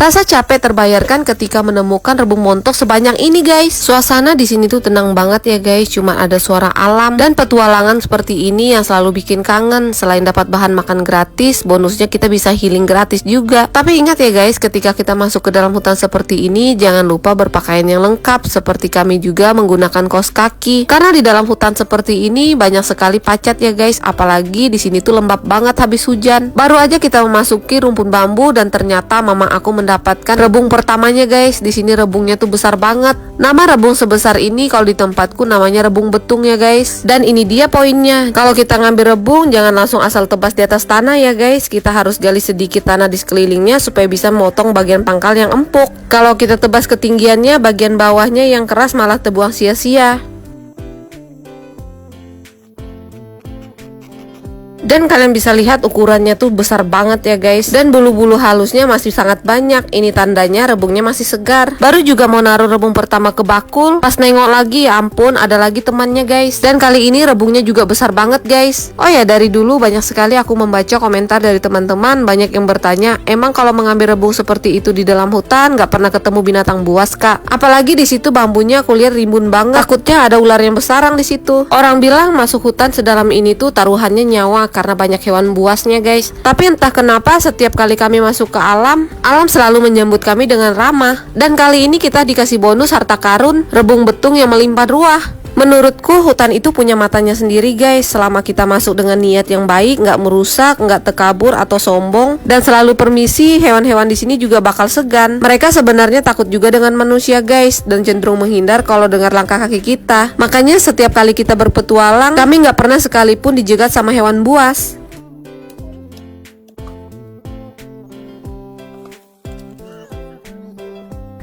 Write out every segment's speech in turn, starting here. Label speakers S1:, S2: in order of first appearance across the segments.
S1: Rasa capek terbayarkan ketika menemukan rebung montok sebanyak ini guys. Suasana di sini tuh tenang banget ya guys, cuma ada suara alam dan petualangan seperti ini yang selalu bikin kangen. Selain dapat bahan makan gratis, bonusnya kita bisa healing gratis juga. Tapi ingat ya guys, ketika kita masuk ke dalam hutan seperti ini, jangan lupa berpakaian yang lengkap. Seperti kami juga menggunakan kaos kaki, karena di dalam hutan seperti ini banyak sekali pacat ya guys. Apalagi di sini tuh lembab banget habis hujan. Baru aja kita memasuki rumpun bambu dan ternyata mama aku mendapatkan rebung pertamanya guys. Di sini rebungnya tuh besar banget. Nama rebung sebesar ini kalau di tempatku namanya rebung betung ya guys. Dan ini dia poinnya. Kalau kita ngambil rebung, jangan langsung asal tebas di atas tanah ya guys. Kita harus gali sedikit tanah di sekelilingnya supaya bisa memotong bagian pangkal yang empuk. Kalau kita tebas ketinggiannya, bagian bawahnya yang keras malah terbuang sia-sia. Dan kalian bisa lihat ukurannya tuh besar banget ya guys. Dan bulu-bulu halusnya masih sangat banyak. Ini tandanya rebungnya masih segar. Baru juga mau naruh rebung pertama ke bakul, pas nengok lagi ya ampun ada lagi temannya guys. Dan kali ini rebungnya juga besar banget guys. Oh ya, dari dulu banyak sekali aku membaca komentar dari teman-teman. Banyak yang bertanya, emang kalau mengambil rebung seperti itu di dalam hutan gak pernah ketemu binatang buas kak? Apalagi di situ bambunya aku lihat rimbun banget. Takutnya ada ular yang besarang di situ. Orang bilang masuk hutan sedalam ini tuh taruhannya nyawa karena banyak hewan buasnya guys. Tapi entah kenapa setiap kali kami masuk ke alam selalu menyambut kami dengan ramah. Dan kali ini kita dikasih bonus harta karun rebung betung yang melimpah ruah. Menurutku hutan itu punya matanya sendiri guys. Selama kita masuk dengan niat yang baik, nggak merusak, nggak tekabur atau sombong, dan selalu permisi, hewan-hewan di sini juga bakal segan. Mereka sebenarnya takut juga dengan manusia guys, dan cenderung menghindar kalau dengar langkah kaki kita. Makanya setiap kali kita berpetualang, kami nggak pernah sekalipun dijegat sama hewan buas.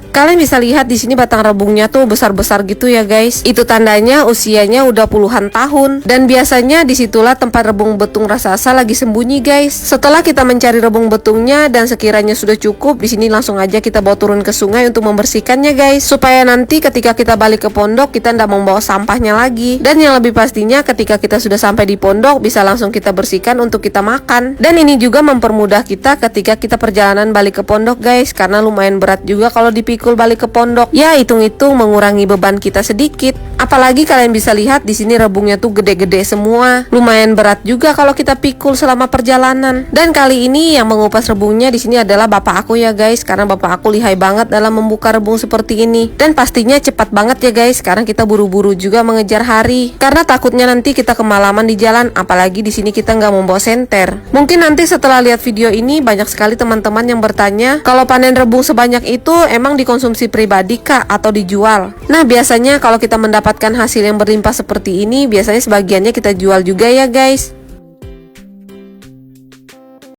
S1: Kalian bisa lihat di sini batang rebungnya tuh besar-besar gitu ya guys. Itu tandanya usianya udah puluhan tahun. Dan biasanya disitulah tempat rebung betung raksasa lagi sembunyi guys. Setelah kita mencari rebung betungnya dan sekiranya sudah cukup, di sini langsung aja kita bawa turun ke sungai untuk membersihkannya guys. Supaya nanti ketika kita balik ke pondok kita ndak membawa sampahnya lagi. Dan yang lebih pastinya ketika kita sudah sampai di pondok bisa langsung kita bersihkan untuk kita makan. Dan ini juga mempermudah kita ketika kita perjalanan balik ke pondok guys, karena lumayan berat juga kalau dipikul balik ke pondok. Ya hitung-hitung mengurangi beban kita sedikit. Apalagi kalian bisa lihat di sini rebungnya tuh gede-gede semua. Lumayan berat juga kalau kita pikul selama perjalanan. Dan kali ini yang mengupas rebungnya di sini adalah bapak aku ya guys, karena bapak aku lihai banget dalam membuka rebung seperti ini. Dan pastinya cepat banget ya guys, karena kita buru-buru juga mengejar hari. Karena takutnya nanti kita kemalaman di jalan, apalagi di sini kita nggak membawa senter. Mungkin nanti setelah lihat video ini banyak sekali teman-teman yang bertanya, kalau panen rebung sebanyak itu emang dikonsumsi pribadi kah atau dijual? Nah biasanya kalau kita mendapatkan hasil yang berlimpah seperti ini, biasanya sebagiannya kita jual juga ya guys.